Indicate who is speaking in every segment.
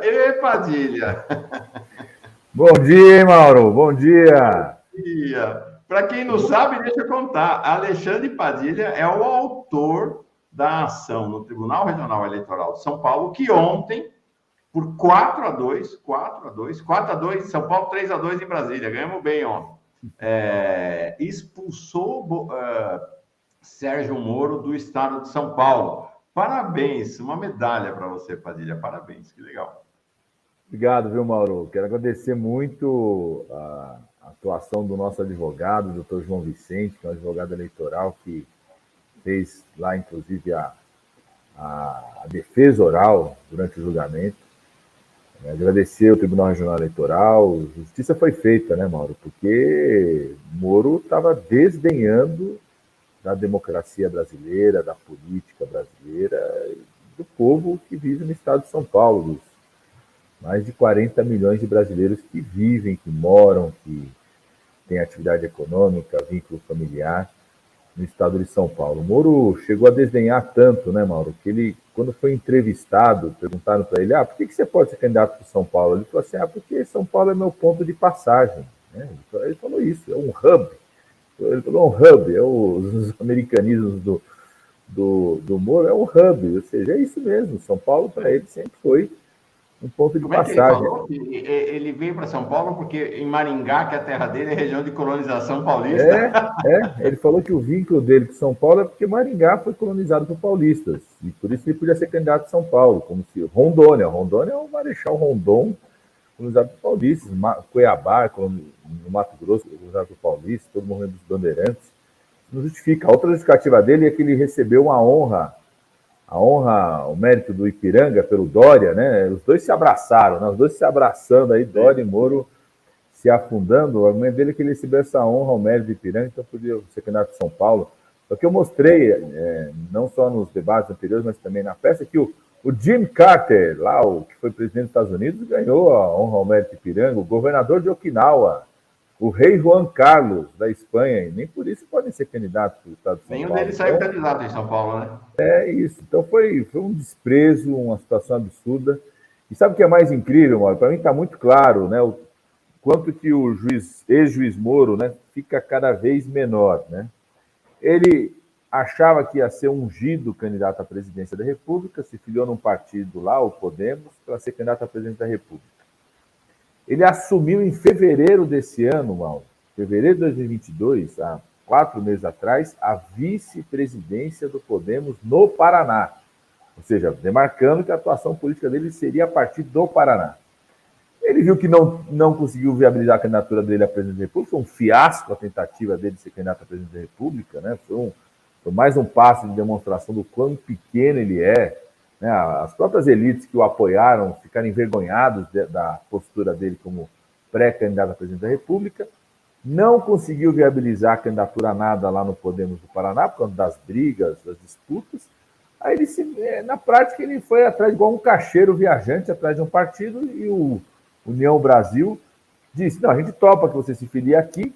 Speaker 1: Ê, Padilha!
Speaker 2: Bom dia, hein, Mauro? Bom dia!
Speaker 1: Para quem não sabe, deixa eu contar. Alexandre Padilha é o autor da ação no Tribunal Regional Eleitoral de São Paulo, que ontem, por 4-2, 4-2 em São Paulo, 3-2 em Brasília, ganhamos bem ontem, expulsou Sérgio Moro do estado de São Paulo. Parabéns, uma medalha para você, Padilha. Parabéns, que legal.
Speaker 2: Obrigado, viu, Mauro? Quero agradecer muito a atuação do nosso advogado, o doutor João Vicente, que é um advogado eleitoral que fez lá, inclusive, a defesa oral durante o julgamento. Agradecer ao Tribunal Regional Eleitoral. Justiça foi feita, né, Mauro? Porque Moro estava desdenhando da democracia brasileira, da política brasileira, do povo que vive no estado de São Paulo, dos mais de 40 milhões de brasileiros que vivem, que moram, que têm atividade econômica, vínculo familiar no estado de São Paulo. O Moro chegou a desdenhar tanto, né, Mauro, que ele, quando foi entrevistado, perguntaram para ele, por que você pode ser candidato para São Paulo? Ele falou assim, porque São Paulo é meu ponto de passagem. Né? Ele falou isso, é um hub. Ele falou um hub, os americanismos do Moro, é um hub, ou seja, é isso mesmo. São Paulo, para ele, sempre foi um ponto de
Speaker 1: Como é que ele
Speaker 2: passagem.
Speaker 1: falou? Ele veio para São Paulo porque em Maringá, que é a terra dele, é região de colonização paulista.
Speaker 2: Ele falou que o vínculo dele com São Paulo é porque Maringá foi colonizado por paulistas, e por isso ele podia ser candidato a São Paulo, como se Rondônia é o Marechal Rondon, colonizado por paulistas, Cuiabá, no Mato Grosso, colonizado por paulistas, todo mundo dos bandeirantes. Não justifica. A outra justificativa dele é que ele recebeu uma honra, o mérito do Ipiranga pelo Dória, né? Os dois se abraçaram, né? Os dois se abraçando aí, Dória e Moro se afundando. O argumento dele é que ele recebeu essa honra ao mérito do Ipiranga, então podia ser candidato de São Paulo. Só que eu mostrei, não só nos debates anteriores, mas também na peça, que o Jim Carter, lá, o que foi presidente dos Estados Unidos, ganhou a honra ao mérito do Ipiranga, o governador de Okinawa, o rei Juan Carlos, da Espanha, e nem por isso podem ser candidatos para o estado de São
Speaker 1: Nenhum
Speaker 2: Paulo.
Speaker 1: deles saiu candidato em São Paulo, né?
Speaker 2: É isso. Então foi um desprezo, uma situação absurda. E sabe o que é mais incrível, Mauro? Para mim está muito claro, né? O quanto que o ex-juiz Moro, né, fica cada vez menor, né? Ele achava que ia ser ungido candidato à presidência da República, se filiou num partido lá, o Podemos, para ser candidato à presidência da República. Ele assumiu em fevereiro desse ano, Mauro, fevereiro de 2022, há 4 meses atrás, a vice-presidência do Podemos no Paraná. Ou seja, demarcando que a atuação política dele seria a partir do Paraná. Ele viu que não conseguiu viabilizar a candidatura dele à presidência da República, foi um fiasco a tentativa dele de ser candidato à presidência da República, né? Foi mais um passo de demonstração do quão pequeno ele é. Né? As próprias elites que o apoiaram ficaram envergonhados da postura dele como pré-candidato à presidência da República. Não conseguiu viabilizar a candidatura a nada lá no Podemos do Paraná, por causa das brigas, das disputas. Aí, na prática, ele foi atrás, igual um cacheiro viajante, atrás de um partido, e o União Brasil disse, não, a gente topa que você se filie aqui,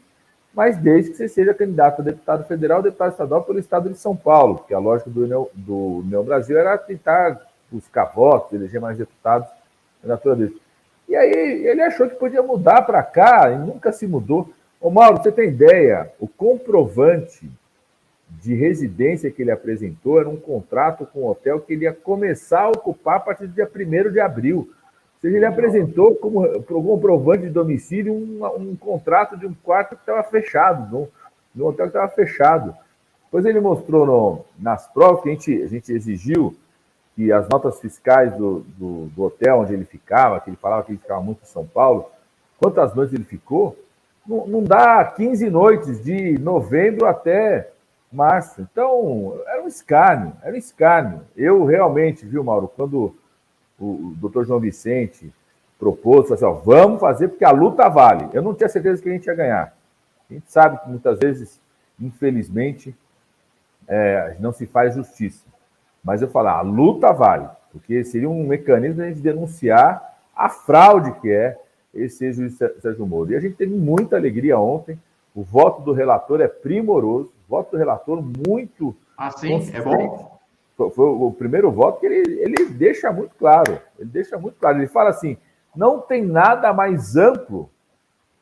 Speaker 2: mas desde que você seja candidato a deputado federal, deputado estadual pelo estado de São Paulo, porque a lógica do União Brasil era tentar buscar votos, eleger mais deputados, candidatura dele. E aí ele achou que podia mudar para cá, e nunca se mudou. Ô Mauro, você tem ideia, o comprovante de residência que ele apresentou era um contrato com um hotel que ele ia começar a ocupar a partir do dia 1º de abril. Ou seja, ele apresentou como comprovante de domicílio um contrato de um quarto que estava fechado, de um hotel que estava fechado. Depois ele mostrou nas provas que a gente exigiu que as notas fiscais do hotel onde ele ficava, que ele falava que ele ficava muito em São Paulo, quantas noites ele ficou, não dá 15 noites de novembro até março. Então, era um escárnio. Eu realmente, viu, Mauro, quando o doutor João Vicente propôs, falou assim, vamos fazer porque a luta vale. Eu não tinha certeza que a gente ia ganhar. A gente sabe que muitas vezes, infelizmente, não se faz justiça. Mas eu falo, a luta vale, porque seria um mecanismo de a gente denunciar a fraude que é esse juiz Sérgio Moro. E a gente teve muita alegria ontem. O voto do relator é primoroso, o voto do relator muito
Speaker 1: sim? É bom?
Speaker 2: foi o primeiro voto que ele deixa muito claro. Ele fala assim, não tem nada mais amplo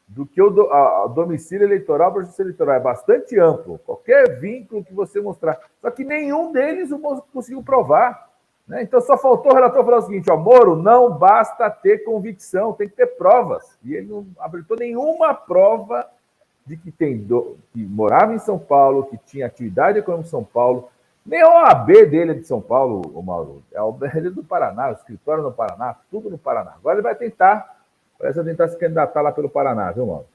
Speaker 2: do que o domicílio eleitoral para a justiça eleitoral. É bastante amplo. Qualquer vínculo que você mostrar. Só que nenhum deles o Moro conseguiu provar. Né? Então só faltou o relator falar o seguinte, Moro, não basta ter convicção, tem que ter provas. E ele não apresentou nenhuma prova de que que morava em São Paulo, que tinha atividade econômica em São Paulo. Nem a OAB dele é de São Paulo, Mauro. É a OAB do Paraná, o escritório no Paraná, tudo no Paraná. Agora ele vai tentar se candidatar lá pelo Paraná, viu, Mauro?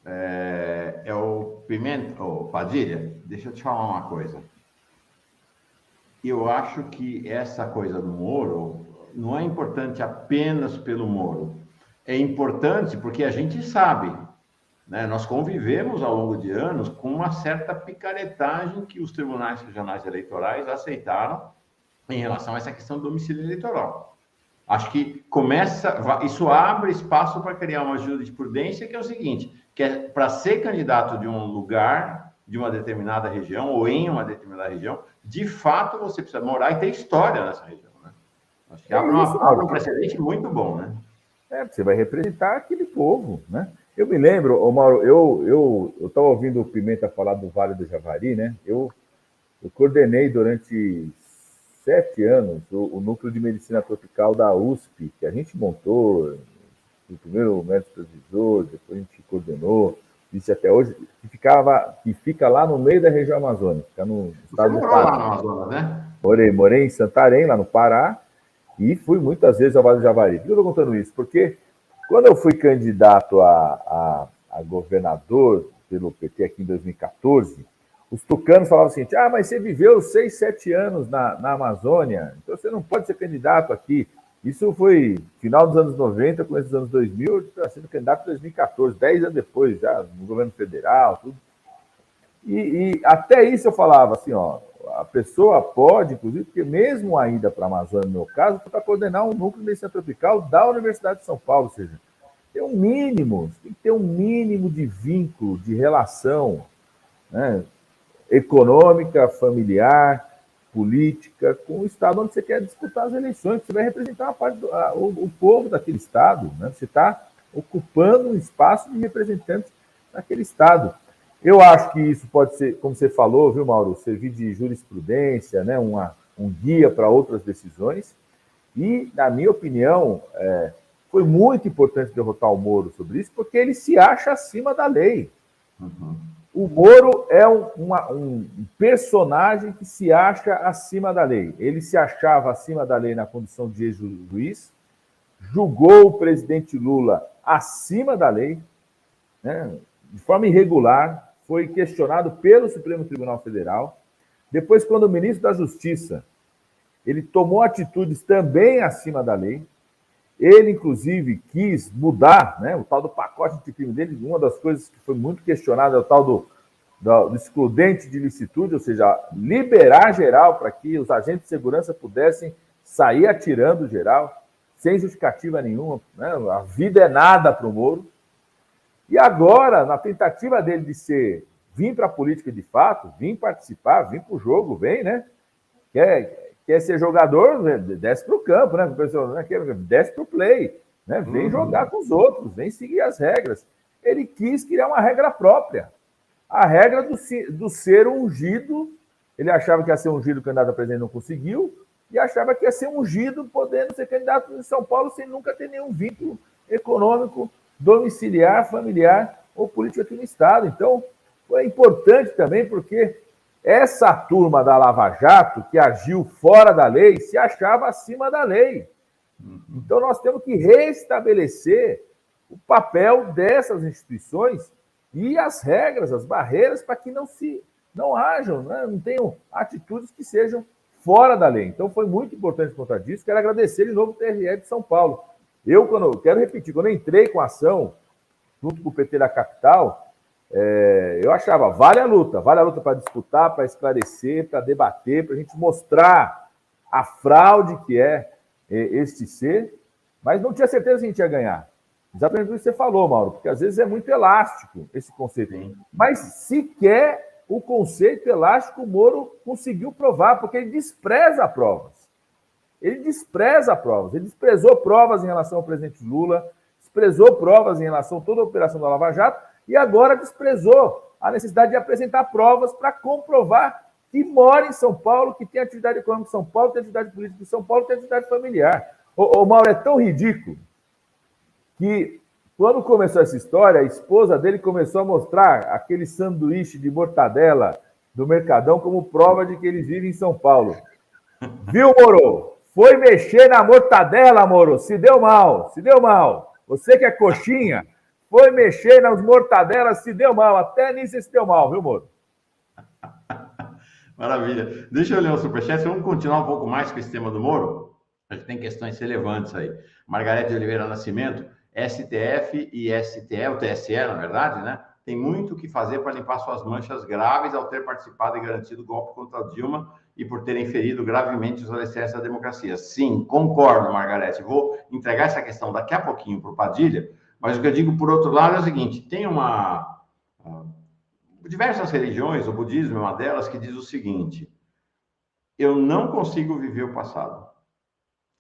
Speaker 1: É o Pimenta, o Padilha, deixa eu te falar uma coisa. Eu acho que essa coisa do Moro não é importante apenas pelo Moro. É importante porque a gente sabe, né? Nós convivemos ao longo de anos com uma certa picaretagem que os tribunais regionais eleitorais aceitaram em relação a essa questão do domicílio eleitoral. Acho que isso abre espaço para criar uma jurisprudência que é o seguinte, que é para ser candidato de um lugar, de uma determinada região, ou em uma determinada região, de fato você precisa morar e ter história nessa região. Né? Acho que abre um precedente muito bom, né?
Speaker 2: Você vai representar aquele povo, né? Eu me lembro, Mauro, eu estava ouvindo o Pimenta falar do Vale do Javari, né? Eu coordenei durante 7 anos o núcleo de medicina tropical da USP, que a gente montou, o primeiro médico supervisor, depois a gente coordenou, disse até hoje, que fica lá no meio da região amazônica, fica no estado do Pará.
Speaker 1: Lá no Amazonas, né?
Speaker 2: Morei em Santarém, lá no Pará, e fui muitas vezes ao Vale do Javari. Por que eu estou contando isso? Porque quando eu fui candidato a governador pelo PT aqui em 2014, os tucanos falavam assim, mas você viveu 6, 7 anos na Amazônia, então você não pode ser candidato aqui. Isso foi final dos anos 90, começo dos anos 2000, eu estava sendo candidato em 2014, 10 anos depois, já no governo federal, tudo. E até isso eu falava assim, a pessoa pode, inclusive, porque mesmo a ida para a Amazônia, no meu caso, foi para coordenar um núcleo de medicina tropical da Universidade de São Paulo, ou seja, tem que ter um mínimo de vínculo, de relação, né, econômica, familiar, política, com o estado onde você quer disputar as eleições, você vai representar o povo daquele estado, né? Você está ocupando um espaço de representante daquele estado. Eu acho que isso pode ser, como você falou, viu, Mauro, servir de jurisprudência, né? Um guia para outras decisões. E, na minha opinião, foi muito importante derrotar o Moro sobre isso, porque ele se acha acima da lei. Uhum. O Moro é um personagem que se acha acima da lei. Ele se achava acima da lei na condição de ex-juiz, julgou o presidente Lula acima da lei, né, de forma irregular, foi questionado pelo Supremo Tribunal Federal. Depois, quando o ministro da Justiça, ele tomou atitudes também acima da lei. Ele, inclusive, quis mudar, né, o tal do pacote anticrime dele. Uma das coisas que foi muito questionada é o tal do excludente de licitude, ou seja, liberar geral para que os agentes de segurança pudessem sair atirando geral, sem justificativa nenhuma. Né? A vida é nada para o Moro. E agora, na tentativa dele de vir para a política de fato, vir participar, vir para o jogo, vem, né? Quer ser jogador, desce para o campo, né? Desce para o play, né? Vem jogar com os outros, vem seguir as regras. Ele quis criar uma regra própria. A regra do ser ungido. Ele achava que ia ser ungido candidato a presidente, não conseguiu, e achava que ia ser ungido podendo ser candidato em São Paulo sem nunca ter nenhum vínculo econômico, domiciliar, familiar ou político aqui no Estado. Então, foi importante também porque essa turma da Lava Jato, que agiu fora da lei, se achava acima da lei. Então, nós temos que restabelecer o papel dessas instituições e as regras, as barreiras, para que não hajam, né? Não tenham atitudes que sejam fora da lei. Então, foi muito importante por conta disso. Quero agradecer de novo o TRE de São Paulo. Quero repetir, quando eu entrei com a ação, junto com o PT da capital, eu achava, vale a luta para disputar, para esclarecer, para debater, para a gente mostrar a fraude que é este ser, mas não tinha certeza que a gente ia ganhar. Exatamente o que você falou, Mauro, porque às vezes é muito elástico esse conceito. Sim. Mas se quer, o conceito elástico o Moro conseguiu provar, porque ele despreza provas. Ele despreza provas. Ele desprezou provas em relação ao presidente Lula, desprezou provas em relação a toda a operação da Lava Jato e agora desprezou a necessidade de apresentar provas para comprovar que mora em São Paulo, que tem atividade econômica em São Paulo, tem atividade política em São Paulo, tem atividade familiar. O Mauro, é tão ridículo que, quando começou essa história, a esposa dele começou a mostrar aquele sanduíche de mortadela do Mercadão como prova de que eles vivem em São Paulo. Viu, Moro? Foi mexer na mortadela, Moro. Se deu mal, se deu mal. Você que é coxinha, foi mexer nas mortadelas, se deu mal. Até nisso se deu mal, viu, Moro?
Speaker 1: Maravilha. Deixa eu ler o superchat. Vamos continuar um pouco mais com esse tema do Moro. A gente tem questões relevantes aí. Margarete de Oliveira Nascimento, STF e STE, o TSE, na verdade, né? Tem muito o que fazer para limpar suas manchas graves ao ter participado e garantido o golpe contra a Dilma e por terem ferido gravemente os alicerces da democracia. Sim, concordo, Margarete. Vou entregar essa questão daqui a pouquinho para o Padilha, mas o que eu digo, por outro lado, é o seguinte, tem diversas religiões, o budismo é uma delas, que diz o seguinte: eu não consigo viver o passado.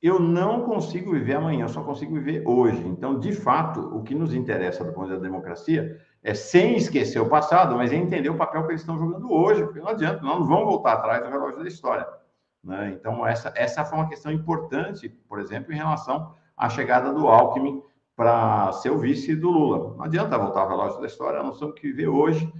Speaker 1: Eu não consigo viver amanhã, eu só consigo viver hoje. Então, de fato, o que nos interessa do ponto de vista da democracia é, sem esquecer o passado, mas é entender o papel que eles estão jogando hoje, porque não adianta, não vão voltar atrás do relógio da história, né? Então, essa foi uma questão importante, por exemplo, em relação à chegada do Alckmin para ser o vice do Lula. Não adianta voltar ao relógio da história, nós temos que viver hoje.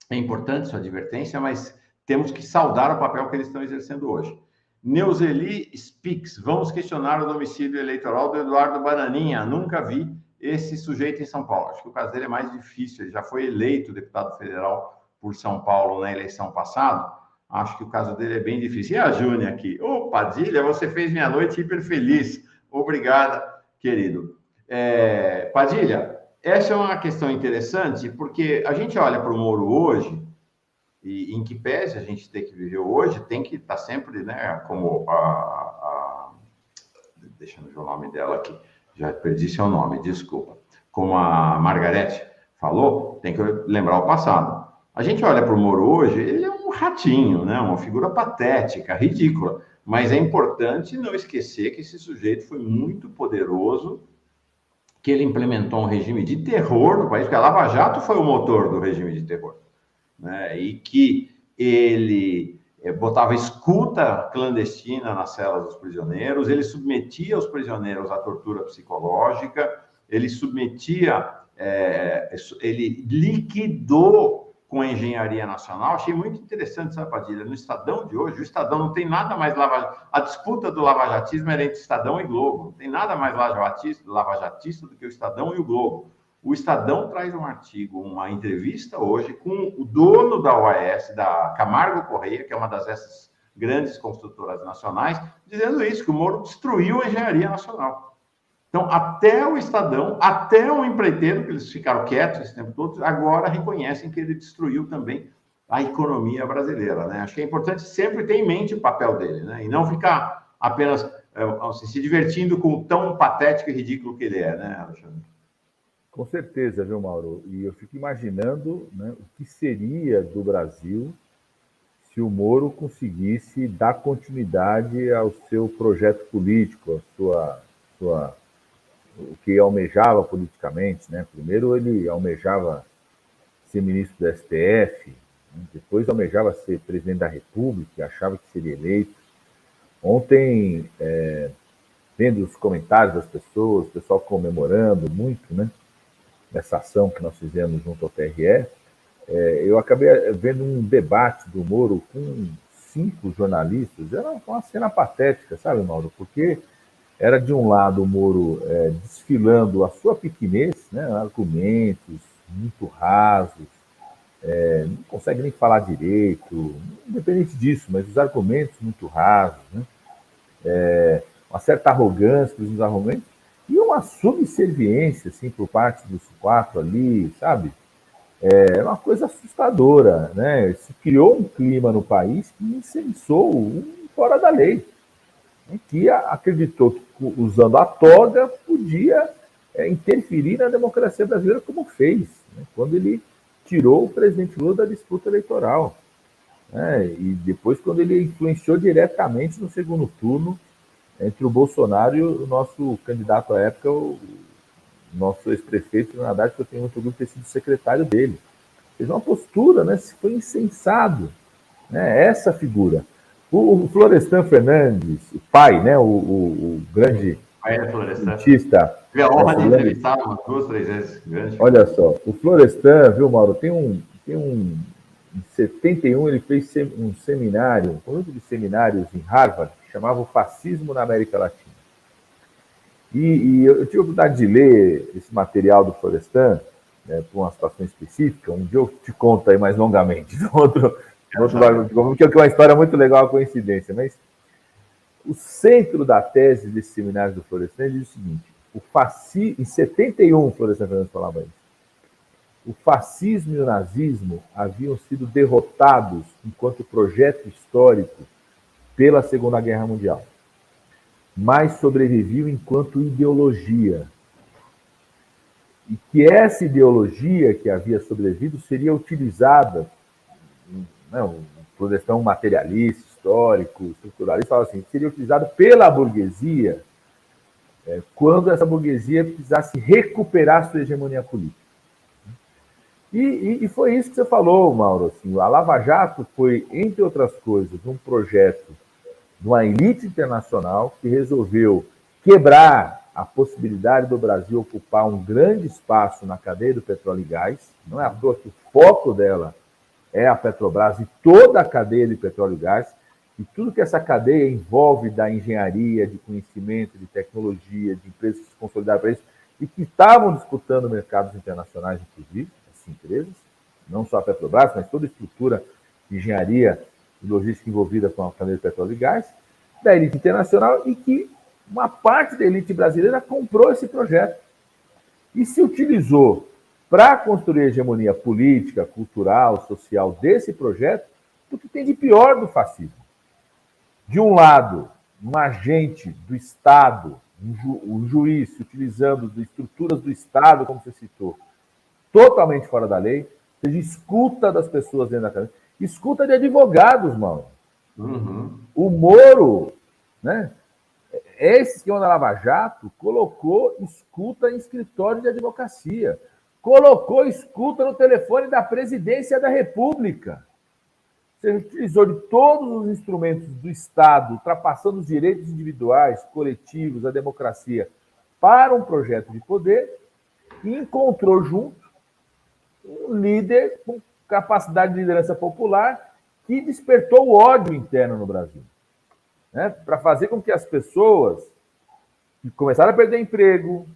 Speaker 1: É importante sua advertência, mas temos que saudar o papel que eles estão exercendo hoje. Neuzeli Speaks, vamos questionar o domicílio eleitoral do Eduardo Bananinha. Nunca vi esse sujeito em São Paulo. Acho que o caso dele é mais difícil. Ele já foi eleito deputado federal por São Paulo na eleição passada. Acho que o caso dele é bem difícil. E a Júnia aqui? Ô, Padilha, você fez minha noite hiper feliz. Obrigada, querido. Padilha, essa é uma questão interessante, porque a gente olha para o Moro hoje, e em que pese a gente tem que viver hoje, tem que estar sempre, né, como deixa eu ver o nome dela aqui, já perdi seu nome, desculpa. Como a Margarete falou, tem que lembrar o passado. A gente olha para o Moro hoje, ele é um ratinho, né, uma figura patética, ridícula, mas é importante não esquecer que esse sujeito foi muito poderoso, que ele implementou um regime de terror no país, porque a Lava Jato foi o motor do regime de terror, né? E que ele botava escuta clandestina nas celas dos prisioneiros, ele submetia os prisioneiros à tortura psicológica, ele ele liquidou com a engenharia nacional. Achei muito interessante, sabe, Padilha? No Estadão de hoje, o Estadão não tem nada mais a disputa do lavajatismo era entre Estadão e Globo. Não tem nada mais lavajatista do que o Estadão e o Globo. O Estadão traz um artigo, uma entrevista hoje com o dono da OAS, da Camargo Correia, que é uma dessas grandes construtoras nacionais, dizendo isso, que o Moro destruiu a engenharia nacional. Então, até o Estadão, até o empreiteiro, que eles ficaram quietos esse tempo todo, agora reconhecem que ele destruiu também a economia brasileira, né? Acho que é importante sempre ter em mente o papel dele, né? E não ficar apenas se divertindo com o tão patético e ridículo que ele é, né, Alexandre?
Speaker 2: Com certeza, viu, Mauro? E eu fico imaginando, né, o que seria do Brasil se o Moro conseguisse dar continuidade ao seu projeto político, o que almejava politicamente, né? Primeiro ele almejava ser ministro do STF, né? Depois almejava ser presidente da República, achava que seria eleito. Ontem, vendo os comentários das pessoas, o pessoal comemorando muito, né, essa ação que nós fizemos junto ao TRE, eu acabei vendo um debate do Moro com 5 jornalistas. Era uma cena patética, sabe, Mauro? Porque era, de um lado, o Moro desfilando a sua pequenez, né, argumentos muito rasos, não consegue nem falar direito, independente disso, mas os argumentos muito rasos, né, uma certa arrogância nos argumentos e uma subserviência, assim, por parte dos 4 ali, sabe? É uma coisa assustadora, né? Se criou um clima no país que incensou um fora da lei, que acreditou que, usando a toga, podia interferir na democracia brasileira, como fez, né? Quando ele tirou o presidente Lula da disputa eleitoral. Né? E depois, quando ele influenciou diretamente no segundo turno entre o Bolsonaro e o nosso candidato à época, o nosso ex-prefeito, na verdade, que eu tenho muito orgulho de ter sido secretário dele. Fez uma postura, né? Foi insensado, né? Essa figura. O Florestan Fernandes, o pai, né? O grande cientista.
Speaker 1: Tive a honra de entrevistar umas 2, 3 vezes.
Speaker 2: Olha só, o Florestan, viu, Mauro, tem um em 71 ele fez um seminário, um conjunto de seminários em Harvard, que chamava o Fascismo na América Latina. E eu tive a oportunidade de ler esse material do Florestan, né, por uma situação específica. Um dia eu te conto aí mais longamente, porque é uma história muito legal, a coincidência. Mas o centro da tese desse seminário do Florestan diz o seguinte: em 71, o Florestan Fernandes falava isso. O fascismo e o nazismo haviam sido derrotados enquanto projeto histórico pela Segunda Guerra Mundial, mas sobreviviam enquanto ideologia. E que essa ideologia que havia sobrevivido seria utilizada, né, por questão materialista, histórico, estruturalista, fala assim, seria utilizado pela burguesia quando essa burguesia precisasse recuperar sua hegemonia política. E foi isso que você falou, Mauro. Assim, a Lava Jato foi, entre outras coisas, um projeto de uma elite internacional que resolveu quebrar a possibilidade do Brasil ocupar um grande espaço na cadeia do petróleo e gás. Não é à toa que o foco dela é a Petrobras e toda a cadeia de petróleo e gás, e tudo que essa cadeia envolve da engenharia, de conhecimento, de tecnologia, de empresas que se consolidaram para isso, e que estavam disputando mercados internacionais, inclusive, empresas, não só a Petrobras, mas toda a estrutura de engenharia e logística envolvida com a cadeia de petróleo e gás, da elite internacional, e que uma parte da elite brasileira comprou esse projeto e se utilizou para construir a hegemonia política, cultural, social desse projeto, do que tem de pior do fascismo. De um lado, um agente do Estado, um juiz se utilizando de estruturas do Estado, como você citou, totalmente fora da lei, ou seja, escuta das pessoas dentro da casa, escuta de advogados, mano.
Speaker 1: Uhum.
Speaker 2: O Moro, né? Esse esquema da Lava Jato colocou escuta em escritório de advocacia, colocou escuta no telefone da presidência da República. Você utilizou de todos os instrumentos do Estado, ultrapassando os direitos individuais, coletivos, a democracia, para um projeto de poder e encontrou junto um líder com capacidade de liderança popular que despertou o ódio interno no Brasil, né? Para fazer com que as pessoas que começaram a perder emprego,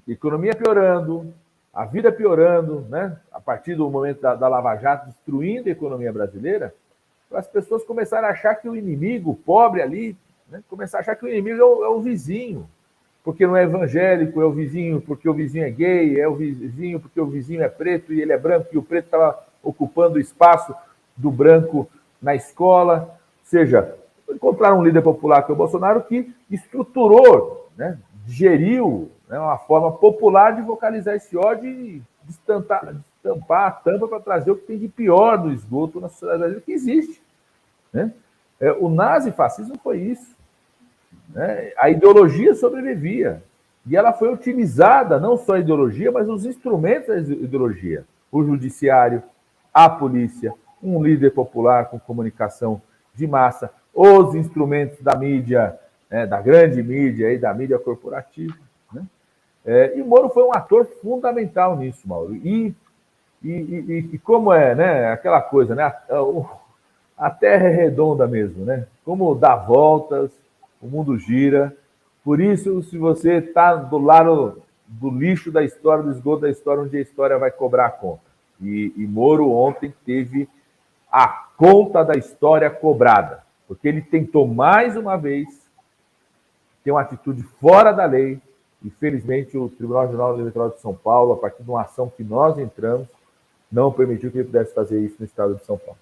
Speaker 2: a economia piorando, a vida piorando, né? A partir do momento da Lava Jato destruindo a economia brasileira, as pessoas começaram a achar que o inimigo, o pobre ali, né? Começaram a achar que o inimigo é o vizinho, porque não é evangélico, é o vizinho porque o vizinho é gay, é o vizinho porque o vizinho é preto e ele é branco, e o preto estava ocupando o espaço do branco na escola. Ou seja, encontraram um líder popular que é o Bolsonaro, que estruturou, né, geriu, né, uma forma popular de vocalizar esse ódio e destampar a tampa para trazer o que tem de pior do esgoto na sociedade brasileira que existe. Né? O nazifascismo foi isso. Né? A ideologia sobrevivia. E ela foi utilizada, não só a ideologia, mas os instrumentos da ideologia. O judiciário, a polícia, um líder popular com comunicação de massa, os instrumentos da mídia, né, da grande mídia e da mídia corporativa. Né? E o Moro foi um ator fundamental nisso, Mauro. E como é, né, aquela coisa, né, a Terra é redonda mesmo, né? Como dá voltas, o mundo gira. Por isso, se você está do lado do lixo da história, do esgoto da história, onde a história vai cobrar a conta. E Moro ontem teve a conta da história cobrada, porque ele tentou mais uma vez ter uma atitude fora da lei. Infelizmente, o Tribunal Regional Eleitoral de São Paulo, a partir de uma ação que nós entramos, não permitiu que ele pudesse fazer isso no estado de São Paulo.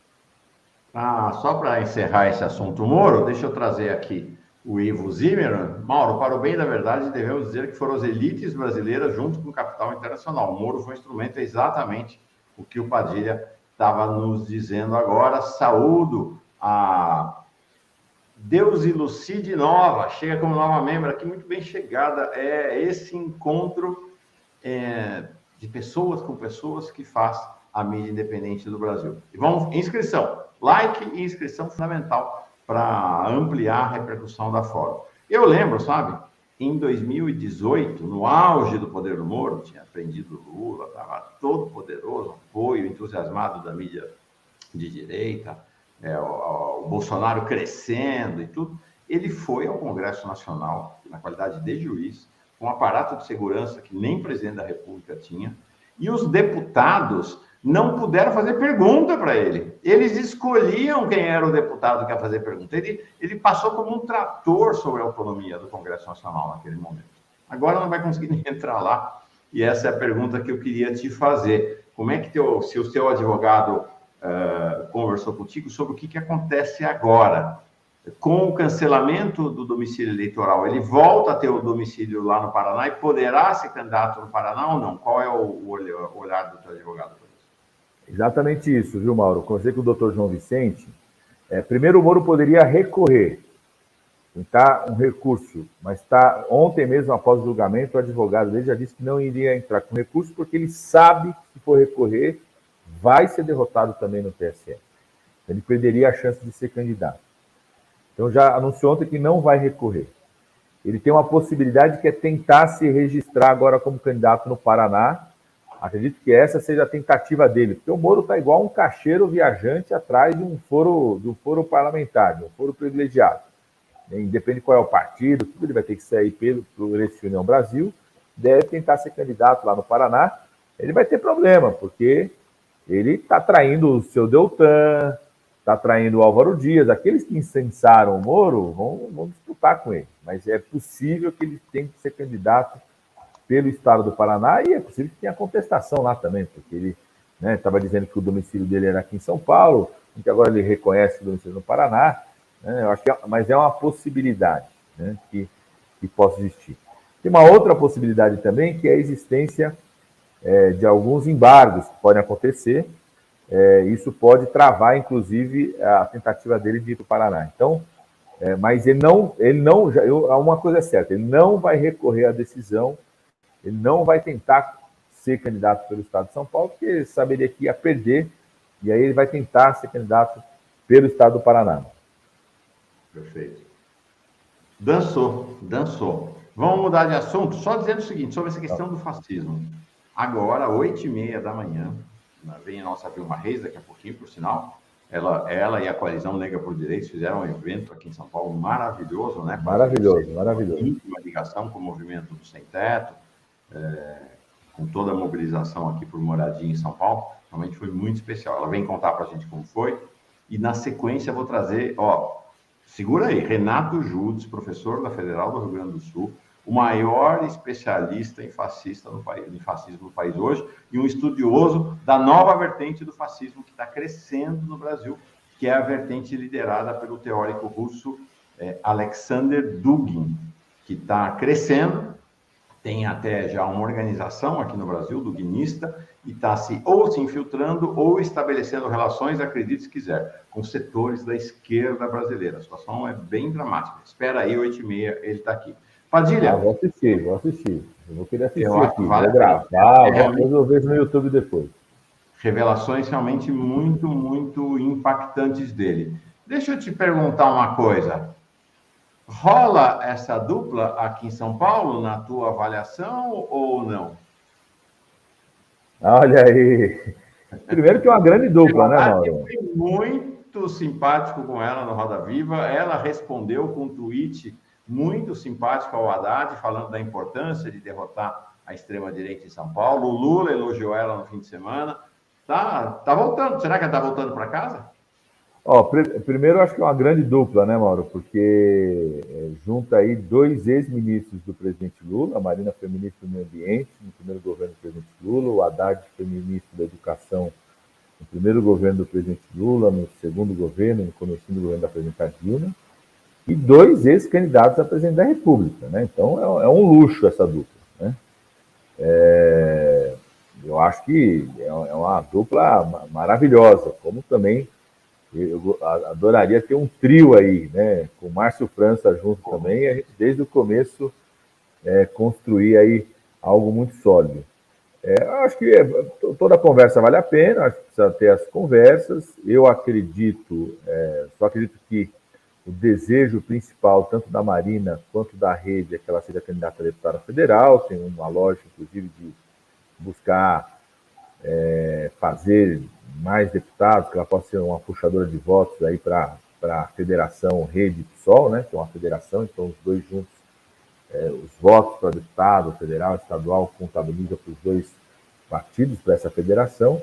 Speaker 1: Só para encerrar esse assunto Moro, deixa eu trazer aqui o Ivo Zimmermann. Mauro, para o bem da verdade, devemos dizer que foram as elites brasileiras junto com o capital internacional. O Moro foi um instrumento exatamente o que o Padilha estava nos dizendo agora. Saúdo a Deus Ilucide Nova, chega como nova membro aqui, muito bem chegada. É esse encontro de pessoas com pessoas que faz a mídia independente do Brasil. E vamos, inscrição, like e inscrição fundamental para ampliar a repercussão da Fórum. Eu lembro, sabe, em 2018, no auge do poder do Moro, tinha prendido Lula, estava todo poderoso, apoio entusiasmado da mídia de direita, o Bolsonaro crescendo e tudo. Ele foi ao Congresso Nacional, na qualidade de juiz, com um aparato de segurança que nem presidente da República tinha, e os deputados não puderam fazer pergunta para ele. Eles escolhiam quem era o deputado que ia fazer pergunta. Ele passou como um trator sobre a autonomia do Congresso Nacional naquele momento. Agora não vai conseguir nem entrar lá. E essa é a pergunta que eu queria te fazer. Como é que se o seu advogado conversou contigo sobre o que acontece agora? Com o cancelamento do domicílio eleitoral, ele volta a ter o domicílio lá no Paraná e poderá ser candidato no Paraná ou não? Qual é o olhar do seu advogado?
Speaker 2: Exatamente isso, viu, Mauro? Conversei com o doutor João Vicente. Primeiro, o Moro poderia recorrer, tentar um recurso, mas ontem mesmo, após o julgamento, o advogado dele já disse que não iria entrar com recurso, porque ele sabe que, se for recorrer, vai ser derrotado também no TSE. Ele perderia a chance de ser candidato. Então, já anunciou ontem que não vai recorrer. Ele tem uma possibilidade que é tentar se registrar agora como candidato no Paraná. Acredito que essa seja a tentativa dele, porque o Moro está igual um cacheiro viajante atrás de um foro parlamentar, de um foro privilegiado. Independe qual é o partido, tudo ele vai ter que sair pelo Esse União Brasil, deve tentar ser candidato lá no Paraná. Ele vai ter problema, porque ele está traindo o seu Deltan, está traindo o Álvaro Dias. Aqueles que incensaram o Moro vão disputar com ele, mas é possível que ele tenha que ser candidato pelo estado do Paraná, e é possível que tenha contestação lá também, porque ele estava dizendo que o domicílio dele era aqui em São Paulo, e que agora ele reconhece o domicílio no Paraná, eu acho que mas é uma possibilidade, que possa existir. Tem uma outra possibilidade também, que é a existência de alguns embargos que podem acontecer. Isso pode travar, inclusive, a tentativa dele de ir para o Paraná. Então, mas uma coisa é certa, ele não vai recorrer à decisão. Ele não vai tentar ser candidato pelo estado de São Paulo, porque ele saberia que ia perder, e aí ele vai tentar ser candidato pelo estado do Paraná.
Speaker 1: Perfeito. Dançou. Vamos mudar de assunto, só dizendo o seguinte, sobre essa questão do fascismo. Agora, 8h30 da manhã, vem a nossa Vilma Reis, daqui a pouquinho, por sinal. Ela e a Coalizão Negra por Direitos fizeram um evento aqui em São Paulo maravilhoso, né?
Speaker 2: Maravilhoso.
Speaker 1: Uma ligação com o movimento do Sem Teto, com toda a mobilização aqui por moradia em São Paulo, realmente foi muito especial. Ela vem contar para a gente como foi, e na sequência eu vou trazer, segura aí, Renato Judes, professor da Federal do Rio Grande do Sul, o maior especialista em fascismo no país hoje, e um estudioso da nova vertente do fascismo que está crescendo no Brasil, que é a vertente liderada pelo teórico russo Alexander Dugin, que está crescendo. Tem até já uma organização aqui no Brasil, duguinista, e está se infiltrando ou estabelecendo relações, acredite se quiser, com setores da esquerda brasileira. A situação é bem dramática. Espera aí, 8h30, ele está aqui. Padilha.
Speaker 2: Vou assistir. Eu vou querer assistir aqui. Vou gravar, depois eu vejo no YouTube depois.
Speaker 1: Revelações realmente muito, muito impactantes dele. Deixa eu te perguntar uma coisa. Rola essa dupla aqui em São Paulo, na tua avaliação, ou não?
Speaker 2: Olha aí. Primeiro que é uma grande dupla, né, Mauro?
Speaker 1: Eu fui muito simpático com ela no Roda Viva. Ela respondeu com um tweet muito simpático ao Haddad, falando da importância de derrotar a extrema-direita em São Paulo. O Lula elogiou ela no fim de semana. Tá voltando. Será que ela está voltando para casa?
Speaker 2: Primeiro, eu acho que é uma grande dupla, né, Mauro? Porque junta aí dois ex-ministros do presidente Lula. A Marina foi ministra do Meio Ambiente no primeiro governo do presidente Lula, o Haddad foi ministro da Educação no primeiro governo do presidente Lula, no segundo governo, no começo do governo da presidenta Dilma, e dois ex-candidatos a presidente da República, né? Então, é um luxo essa dupla, né? eu acho que é uma dupla maravilhosa, como também eu adoraria ter um trio aí, né? Com o Márcio França junto também, a gente desde o começo construir aí algo muito sólido. Eu acho que toda conversa vale a pena, acho que precisa ter as conversas. Eu acredito, só acredito que o desejo principal, tanto da Marina quanto da Rede, é que ela seja candidata a deputada federal, tem uma lógica, inclusive, de buscar fazer mais deputados, que ela possa ser uma puxadora de votos aí para a Federação Rede PSOL, né, que é uma federação, então os dois juntos, os votos para deputado federal, estadual, contabiliza para os dois partidos, para essa federação.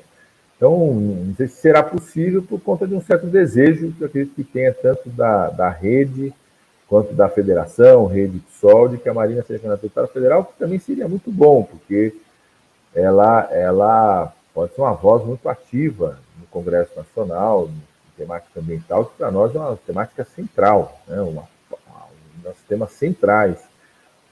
Speaker 2: Então, não sei se será possível por conta de um certo desejo que eu acredito que tenha tanto da Rede quanto da Federação, Rede PSOL, de que a Marina seja candidata a deputada federal, que também seria muito bom, porque ela pode ser uma voz muito ativa no Congresso Nacional, em temática ambiental, que para nós é uma temática central, né? Um dos temas centrais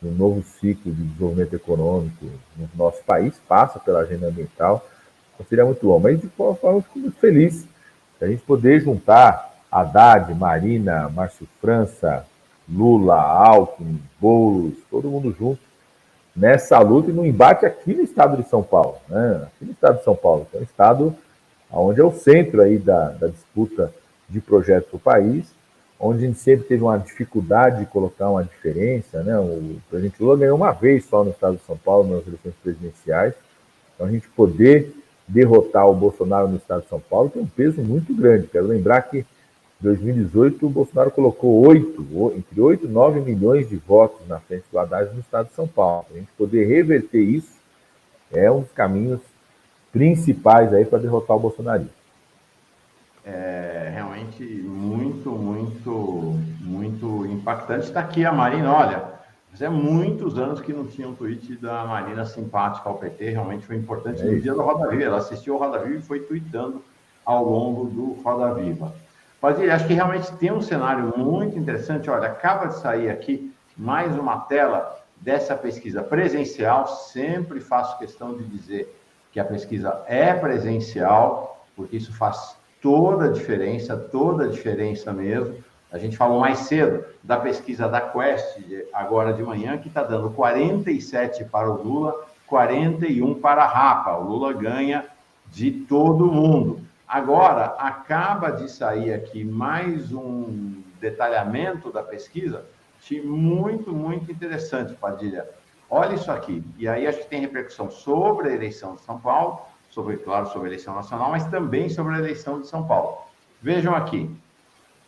Speaker 2: no novo ciclo de desenvolvimento econômico no nosso país, passa pela agenda ambiental, então seria muito bom. Mas, de qualquer forma, eu fico muito feliz de a gente poder juntar Haddad, Marina, Márcio França, Lula, Alckmin, Boulos, todo mundo junto nessa luta e no embate aqui no estado de São Paulo, né? Aqui no estado de São Paulo, que é um estado onde é o centro aí da disputa de projetos do país, onde a gente sempre teve uma dificuldade de colocar uma diferença, né? O presidente Lula ganhou uma vez só no estado de São Paulo, nas eleições presidenciais, então a gente poder derrotar o Bolsonaro no estado de São Paulo tem um peso muito grande. Quero lembrar que em 2018 o Bolsonaro colocou entre 8 e 9 milhões de votos na frente do Haddad no estado de São Paulo. A gente poder reverter isso é um dos caminhos principais aí para derrotar o bolsonarismo.
Speaker 1: É realmente muito, muito, muito impactante. Está aqui a Marina, olha, fazia muitos anos que não tinha um tweet da Marina simpática ao PT, realmente foi importante no dia da Roda Viva. Ela assistiu ao Roda Viva e foi tweetando ao longo do Roda Viva. Mas acho que realmente tem um cenário muito interessante. Olha, acaba de sair aqui mais uma tela dessa pesquisa presencial. Sempre faço questão de dizer que a pesquisa é presencial, porque isso faz toda a diferença mesmo. A gente falou mais cedo da pesquisa da Quest, agora de manhã, que está dando 47 para o Lula, 41 para a Rapa. O Lula ganha de todo mundo. Agora, acaba de sair aqui mais um detalhamento da pesquisa, achei muito, muito interessante, Padilha. Olha isso aqui. E aí acho que tem repercussão sobre a eleição de São Paulo, claro, sobre a eleição nacional, mas também sobre a eleição de São Paulo. Vejam aqui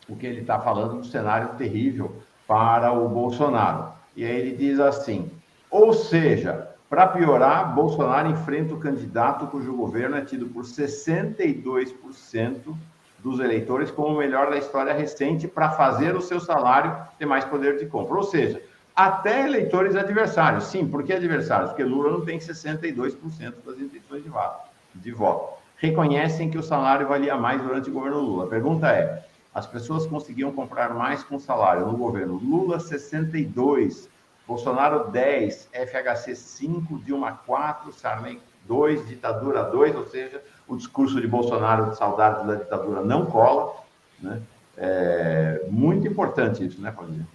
Speaker 1: o que ele está falando do cenário terrível para o Bolsonaro. E aí ele diz assim, ou seja, para piorar, Bolsonaro enfrenta o candidato cujo governo é tido por 62% dos eleitores como o melhor da história recente para fazer o seu salário ter mais poder de compra. Ou seja, até eleitores adversários. Sim, por que adversários? Porque Lula não tem 62% das intenções de voto. Reconhecem que o salário valia mais durante o governo Lula. A pergunta é, as pessoas conseguiam comprar mais com salário no governo Lula, 62%, Bolsonaro 10, FHC 5, Dilma 4, Sarney 2, ditadura 2, ou seja, o discurso de Bolsonaro de saudades da ditadura não cola, né? É muito importante isso, né, Paulinho?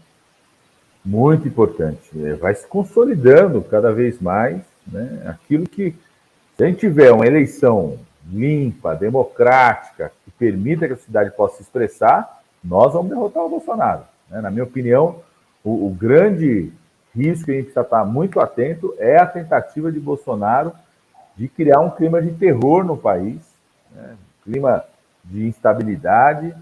Speaker 2: Muito importante. Vai se consolidando cada vez mais, né? Aquilo que, se a gente tiver uma eleição limpa, democrática, que permita que a sociedade possa se expressar, nós vamos derrotar o Bolsonaro, né? Na minha opinião, o grande risco que a gente precisa estar muito atento é a tentativa de Bolsonaro de criar um clima de terror no país, né? Um clima de instabilidade,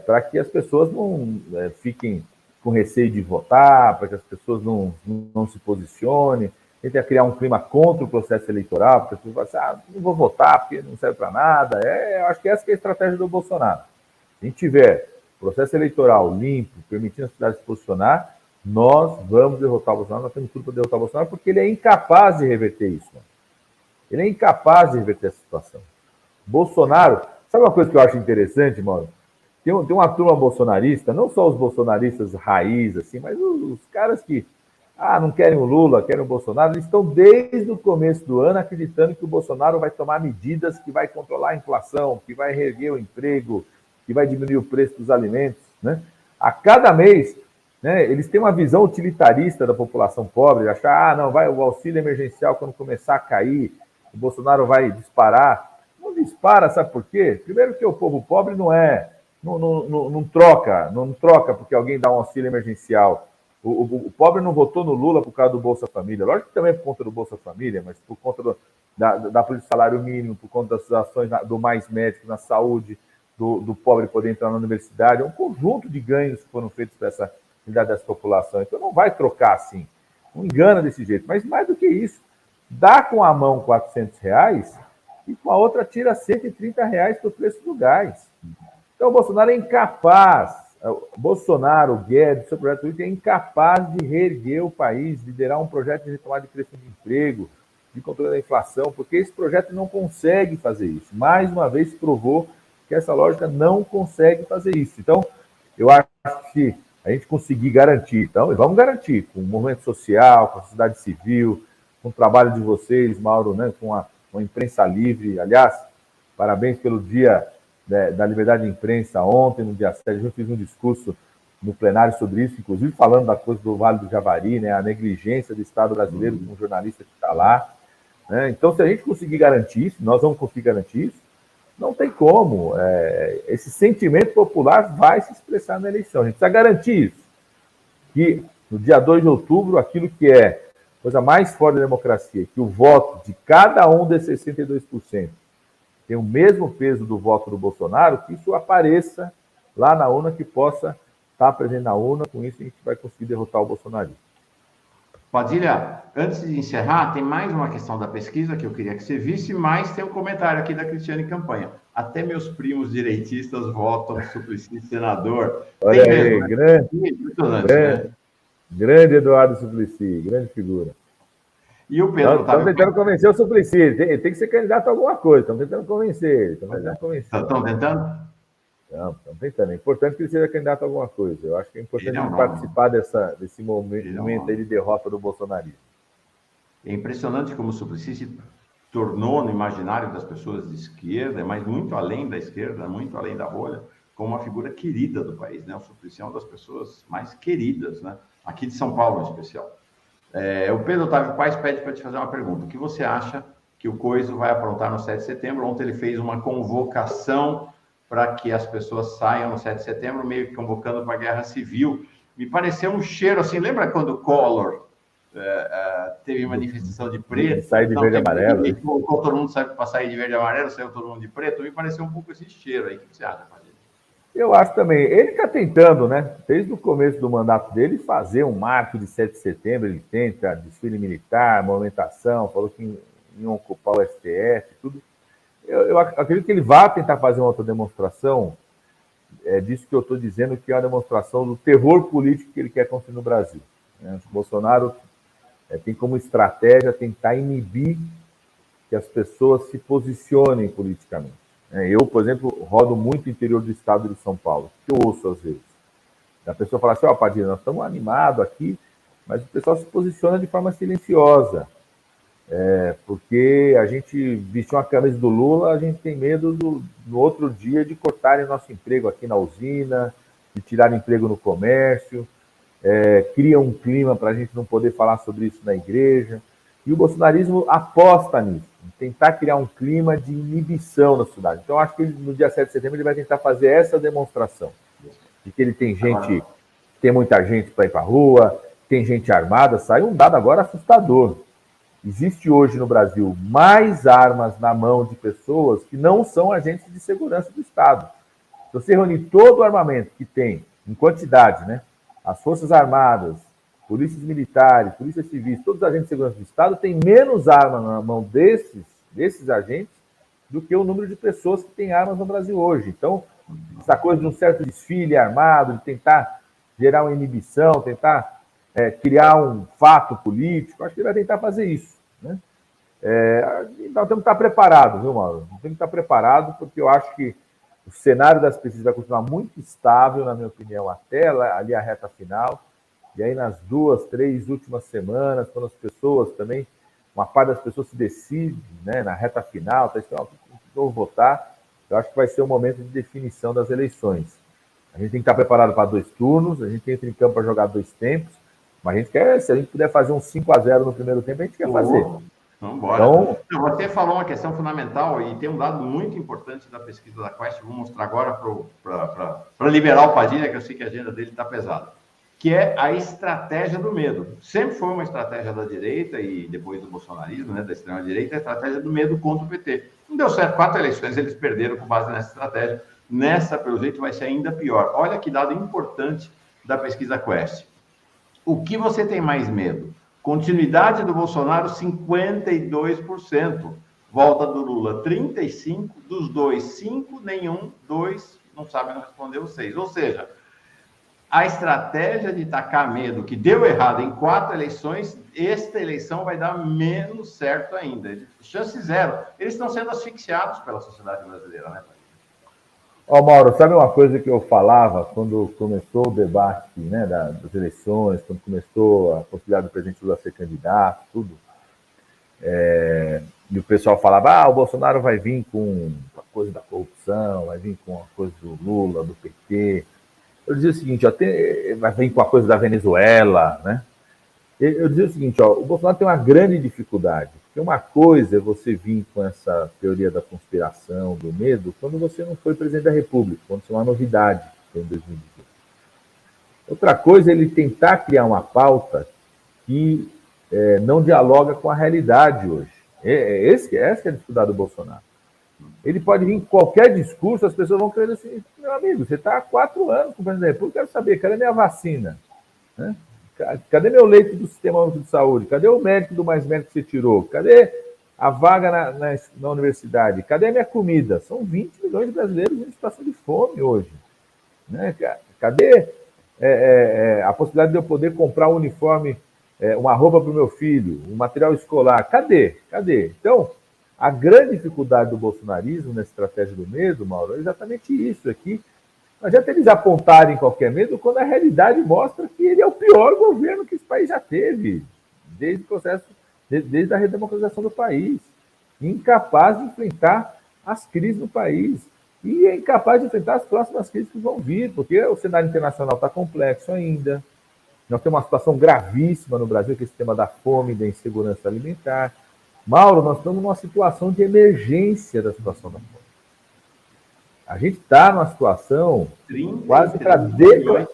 Speaker 2: para que as pessoas não fiquem com receio de votar, para que as pessoas não se posicionem, tenta criar um clima contra o processo eleitoral, porque as pessoas falam assim, não vou votar porque não serve para nada. Eu acho que essa que é a estratégia do Bolsonaro. Se a gente tiver processo eleitoral limpo, permitindo a sociedade se posicionar, nós vamos derrotar o Bolsonaro, nós temos tudo para derrotar o Bolsonaro, porque ele é incapaz de reverter isso. Mano. Ele é incapaz de reverter essa situação. Bolsonaro, sabe uma coisa que eu acho interessante, Mauro? Tem uma turma bolsonarista, não só os bolsonaristas raiz, assim, mas os caras que não querem o Lula, querem o Bolsonaro. Eles estão desde o começo do ano acreditando que o Bolsonaro vai tomar medidas que vai controlar a inflação, que vai reerguer o emprego, que vai diminuir o preço dos alimentos, né? A cada mês, né, eles têm uma visão utilitarista da população pobre, achar, não, vai o auxílio emergencial quando começar a cair, o Bolsonaro vai disparar. Não dispara, sabe por quê? Primeiro que o povo pobre não troca porque alguém dá um auxílilo emergencial. O pobre não votou no Lula por causa do Bolsa Família. Lógico que também é por conta do Bolsa Família, mas por conta da política do salário mínimo, por conta das ações do Mais Médico na saúde, do pobre poder entrar na universidade. É um conjunto de ganhos que foram feitos para essa unidade dessa população. Então não vai trocar assim. Não engana desse jeito. Mas mais do que isso, dá com a mão R$ 400 e com a outra tira R$ 130 do preço do gás. Então o Bolsonaro é incapaz, Bolsonaro, Guedes, seu projeto político é incapaz de reerguer o país, liderar um projeto de retomada de crescimento de emprego, de controle da inflação, porque esse projeto não consegue fazer isso. Mais uma vez provou que essa lógica não consegue fazer isso. Então, eu acho que a gente conseguir garantir, então, e vamos garantir, com o movimento social, com a sociedade civil, com o trabalho de vocês, Mauro, né, com a imprensa livre. Aliás, parabéns pelo dia da liberdade de imprensa ontem, no dia 7. Eu fiz um discurso no plenário sobre isso, inclusive falando da coisa do Vale do Javari, né, a negligência do Estado brasileiro com o jornalista que está lá. Né? Então, se a gente conseguir garantir isso, nós vamos conseguir garantir isso, não tem como. Esse sentimento popular vai se expressar na eleição. A gente precisa garantir isso. Que no dia 2 de outubro, aquilo que é a coisa mais forte da democracia, que o voto de cada um desses 62% tem o mesmo peso do voto do Bolsonaro, que isso apareça lá na urna, que possa estar presente na urna. Com isso, a gente vai conseguir derrotar o bolsonarismo.
Speaker 1: Padilha, antes de encerrar, tem mais uma questão da pesquisa que eu queria que você visse, mas tem um comentário aqui da Cristiane Campanha. Até meus primos direitistas votam no Suplicy senador.
Speaker 2: Olha
Speaker 1: tem
Speaker 2: aí,
Speaker 1: mesmo,
Speaker 2: né? Grande Eduardo Suplicy, grande figura.
Speaker 1: E o Pedro
Speaker 2: Estão tentando convencer o Suplicy, ele tem que ser candidato a alguma coisa, estão tentando convencer ele.
Speaker 1: Estão tentando?
Speaker 2: Não, estão tentando. É importante que ele seja candidato a alguma coisa. Eu acho que é importante ele participar desse momento aí de derrota do bolsonarismo.
Speaker 1: É impressionante como o Suplicy se tornou no imaginário das pessoas de esquerda, mas muito além da esquerda, muito além da bolha, como uma figura querida do país, né? O Suplicy é uma das pessoas mais queridas, né? Aqui de São Paulo, em especial. O Pedro Otávio Paes pede para te fazer uma pergunta. O que você acha que o Coiso vai aprontar no 7 de setembro? Ontem ele fez uma convocação para que as pessoas saiam no 7 de setembro, meio que convocando para a guerra civil. Me pareceu um cheiro assim, lembra quando o Collor teve manifestação de preto?
Speaker 2: Sai de verde e amarelo.
Speaker 1: Todo mundo saiu para sair de verde e amarelo, saiu todo mundo de preto. Me pareceu um pouco esse cheiro aí. O que você acha, Padilha?
Speaker 2: Eu acho também. Ele está tentando, né, desde o começo do mandato dele, fazer um marco de 7 de setembro. Ele tenta desfile militar, movimentação, falou que iam ocupar o STF, tudo. Eu acredito que ele vai tentar fazer uma outra demonstração disso que eu estou dizendo, que é uma demonstração do terror político que ele quer construir no Brasil. Né? O Bolsonaro tem como estratégia tentar inibir que as pessoas se posicionem politicamente. Eu, por exemplo, rodo muito o interior do estado de São Paulo, que eu ouço às vezes. A pessoa fala assim, Padilha, nós estamos animados aqui, mas o pessoal se posiciona de forma silenciosa. Porque a gente vestiu uma camisa do Lula, a gente tem medo no outro dia de cortarem nosso emprego aqui na usina, de tirar emprego no comércio, cria um clima para a gente não poder falar sobre isso na igreja. E o bolsonarismo aposta nisso, tentar criar um clima de inibição na cidade. Então, acho que no dia 7 de setembro ele vai tentar fazer essa demonstração, de que ele tem gente, tem muita gente para ir para a rua, tem gente armada. Saiu um dado agora assustador. Existe hoje no Brasil mais armas na mão de pessoas que não são agentes de segurança do Estado. Se você reunir todo o armamento que tem, em quantidade, né? As Forças Armadas, polícias militares, polícias civis, todos os agentes de segurança do Estado têm menos armas na mão desses agentes do que o número de pessoas que têm armas no Brasil hoje. Então, essa coisa de um certo desfile armado, de tentar gerar uma inibição, tentar criar um fato político, acho que ele vai tentar fazer isso. Né? Então, temos que estar preparados, viu, Mauro? Temos que estar preparados, porque eu acho que o cenário das pesquisas vai continuar muito estável, na minha opinião, até ali a reta final. e aí nas 2, 3 últimas semanas, quando as pessoas também, uma parte das pessoas se decide, né, na reta final, está esperando vou votar, eu acho que vai ser o momento de definição das eleições. A gente tem que estar preparado para 2 turnos, a gente entra em campo para jogar 2 tempos, mas a gente quer, se a gente puder fazer um 5-0 no primeiro tempo, a gente quer fazer.
Speaker 1: Vamos embora. Então, você falou uma questão fundamental e tem um dado muito importante da pesquisa da Quest, vou mostrar agora para liberar o Padilha, que eu sei que a agenda dele está pesada, que é a estratégia do medo. Sempre foi uma estratégia da direita e depois do bolsonarismo, né, da extrema-direita, a estratégia do medo contra o PT. Não deu certo, 4 eleições eles perderam com base nessa estratégia. Nessa, pelo jeito, vai ser ainda pior. Olha que dado importante da pesquisa Quest. O que você tem mais medo? Continuidade do Bolsonaro, 52%. Volta do Lula, 35%. Dos dois, 5%. Nenhum, 2%. Não sabem responder os 6%. Ou seja, a estratégia de tacar medo, que deu errado em 4 eleições, esta eleição vai dar menos certo ainda. Chance zero. Eles estão sendo asfixiados pela sociedade brasileira, né, pai?
Speaker 2: Ó, Mauro, sabe uma coisa que eu falava quando começou o debate, né, das eleições, quando começou a possibilidade do presidente Lula ser candidato, tudo, e o pessoal falava, o Bolsonaro vai vir com a coisa da corrupção, vai vir com a coisa do Lula, do PT. Eu dizia o seguinte, vai vir com a coisa da Venezuela, né? Eu dizia o seguinte, o Bolsonaro tem uma grande dificuldade. Porque uma coisa é você vir com essa teoria da conspiração, do medo, quando você não foi presidente da República, quando isso é uma novidade, foi em 2018. Outra coisa é ele tentar criar uma pauta que não dialoga com a realidade hoje. Essa é a dificuldade do Bolsonaro. Ele pode vir com qualquer discurso, as pessoas vão querer assim, meu amigo, você está há 4 anos com o presidente da República, eu quero saber, cadê minha vacina? Né? Cadê meu leito do Sistema Único de Saúde? Cadê o médico do Mais Médico que você tirou? Cadê a vaga na universidade? Cadê a minha comida? São 20 milhões de brasileiros em situação de fome hoje. Né? Cadê a possibilidade de eu poder comprar um uniforme, uma roupa para o meu filho, um material escolar? Cadê? Então, a grande dificuldade do bolsonarismo na estratégia do medo, Mauro, é exatamente isso aqui. Não adianta eles apontarem qualquer medo quando a realidade mostra que ele é o pior governo que esse país já teve, desde o processo, desde a redemocratização do país. Incapaz de enfrentar as crises no país. E é incapaz de enfrentar as próximas crises que vão vir, porque o cenário internacional está complexo ainda. Nós temos uma situação gravíssima no Brasil, que é esse tema da fome e da insegurança alimentar. Mauro, nós estamos numa situação de emergência da situação da fome. A gente está numa situação quase para declarar.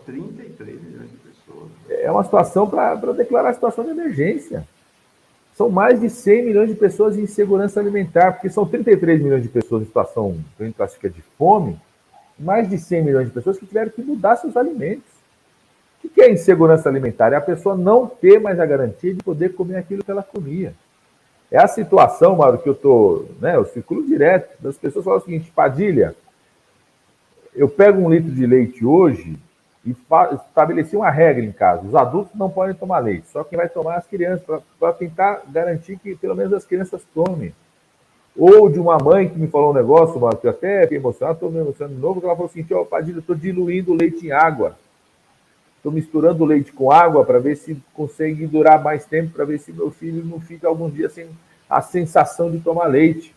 Speaker 1: 33 milhões de pessoas.
Speaker 2: É uma situação para declarar a situação de emergência. São mais de 100 milhões de pessoas em insegurança alimentar, porque são 33 milhões de pessoas em situação que a gente classifica de fome, mais de 100 milhões de pessoas que tiveram que mudar seus alimentos. O que é insegurança alimentar? É a pessoa não ter mais a garantia de poder comer aquilo que ela comia. É a situação, Mauro, que eu circulo direto, das pessoas falam o seguinte, Padilha, eu pego 1 litro de leite hoje e estabeleci uma regra em casa, os adultos não podem tomar leite, só quem vai tomar é as crianças, para tentar garantir que pelo menos as crianças tomem. Ou de uma mãe que me falou um negócio, Mauro, que eu até fiquei emocionado, estou me emocionando de novo, que ela falou assim, Padilha, eu estou diluindo o leite em água. Estou misturando o leite com água para ver se consegue durar mais tempo, para ver se meu filho não fica alguns dias sem a sensação de tomar leite.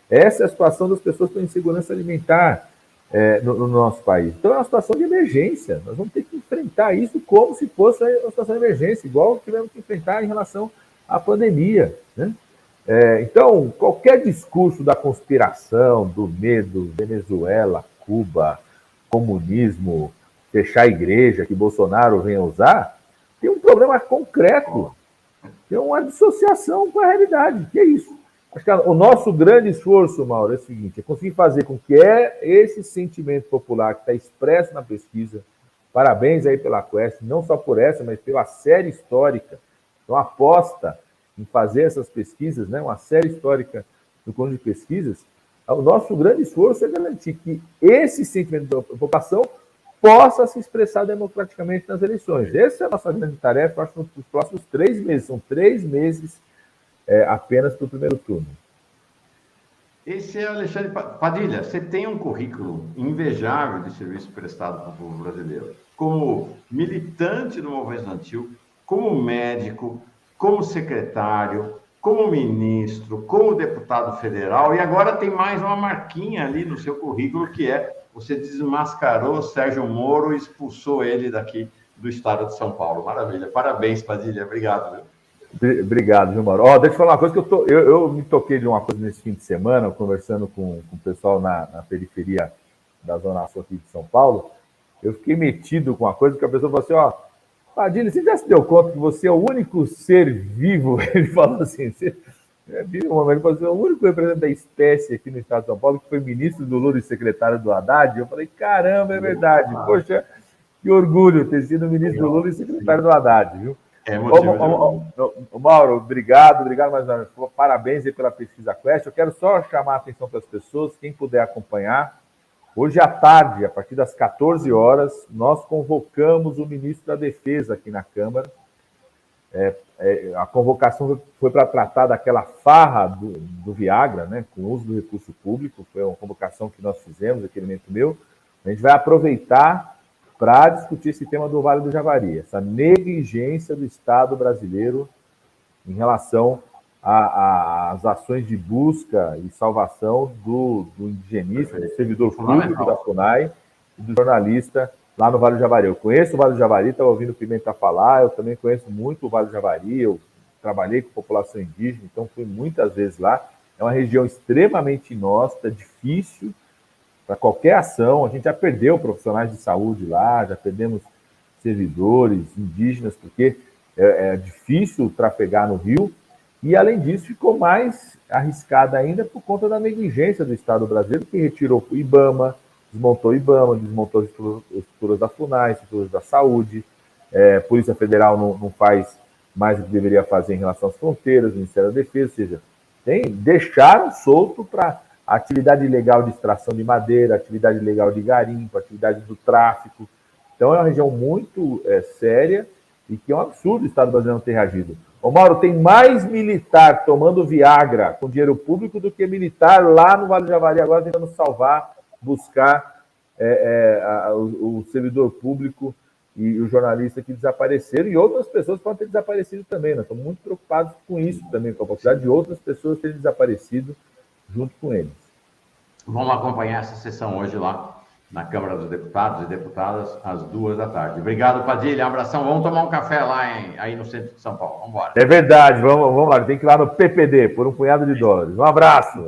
Speaker 2: Essa é a situação das pessoas que estão em insegurança alimentar no nosso país. Então é uma situação de emergência. Nós vamos ter que enfrentar isso como se fosse uma situação de emergência, igual tivemos que enfrentar em relação à pandemia. Né? Então, qualquer discurso da conspiração, do medo, Venezuela, Cuba, comunismo, fechar a igreja, que Bolsonaro venha usar, tem um problema concreto. Tem uma dissociação com a realidade. Que é isso? Acho que o nosso grande esforço, Mauro, é o seguinte, é conseguir fazer com que esse sentimento popular que está expresso na pesquisa, parabéns aí pela Quest, não só por essa, mas pela série histórica, então aposta em fazer essas pesquisas, né, uma série histórica do conjunto de pesquisas, o nosso grande esforço é garantir que esse sentimento da população possa se expressar democraticamente nas eleições. Essa é a nossa grande tarefa, acho, nos próximos 3 meses. São 3 meses apenas para o primeiro turno.
Speaker 1: Esse é Alexandre Padilha. Você tem um currículo invejável de serviço prestado para o povo brasileiro. Como militante do movimento estudantil, como médico, como secretário, como ministro, como deputado federal, e agora tem mais uma marquinha ali no seu currículo, que é você desmascarou Sérgio Moro e expulsou ele daqui do estado de São Paulo. Maravilha. Parabéns, Padilha. Obrigado, viu?
Speaker 2: Obrigado, viu, Mauro? Deixa eu falar uma coisa que eu me toquei de uma coisa nesse fim de semana, conversando com o pessoal na periferia da Zona Sul aqui de São Paulo. Eu fiquei metido com uma coisa que a pessoa falou assim, ó, Padilha, você já se deu conta que você é o único ser vivo? Ele falou assim, ele falou assim, é o único representante da espécie aqui no estado de São Paulo que foi ministro do Lula e secretário do Haddad. Eu falei, caramba, é verdade. Poxa, que orgulho ter sido ministro do Lula e secretário do Haddad, viu?
Speaker 1: É motivo
Speaker 2: Mauro, obrigado mais uma vez. Parabéns aí pela pesquisa Quest. Eu quero só chamar a atenção para as pessoas, quem puder acompanhar. Hoje à tarde, a partir das 14 horas, nós convocamos o ministro da Defesa aqui na Câmara. A convocação foi para tratar daquela farra do Viagra, né, com o uso do recurso público. Foi uma convocação que nós fizemos, requerimento meu. A gente vai aproveitar para discutir esse tema do Vale do Javari, essa negligência do Estado brasileiro em relação às ações de busca e salvação do indigenista, do servidor público da FUNAI e do jornalista lá no Vale do Javari. Eu conheço o Vale do Javari, estava ouvindo o Pimenta falar, eu também conheço muito o Vale do Javari, eu trabalhei com população indígena, então fui muitas vezes lá. É uma região extremamente inóspita, difícil para qualquer ação. A gente já perdeu profissionais de saúde lá, já perdemos servidores indígenas, porque é difícil trafegar no rio. E, além disso, ficou mais arriscada ainda por conta da negligência do Estado brasileiro, que retirou o IBAMA, desmontou as estruturas da FUNAI, estruturas da saúde. Polícia Federal não faz mais o que deveria fazer em relação às fronteiras, Ministério da Defesa, ou seja, deixaram solto para atividade ilegal de extração de madeira, atividade ilegal de garimpo, atividade do tráfico. Então, é uma região muito séria e que é um absurdo o Estado brasileiro não ter reagido. Ô, Mauro, tem mais militar tomando Viagra com dinheiro público do que militar lá no Vale do Javari, agora tentando salvar, buscar o servidor público e o jornalista que desapareceram, e outras pessoas podem ter desaparecido também. Nós estamos muito preocupados com isso também, com a possibilidade de outras pessoas terem desaparecido junto com eles.
Speaker 1: Vamos acompanhar essa sessão hoje lá na Câmara dos Deputados e Deputadas, às 2h. Obrigado, Padilha. Um abração. Vamos tomar um café lá aí no centro de São Paulo. Vamos embora.
Speaker 2: É verdade. Vamos lá. Tem que ir lá no PPD, por um punhado de dólares. Um abraço.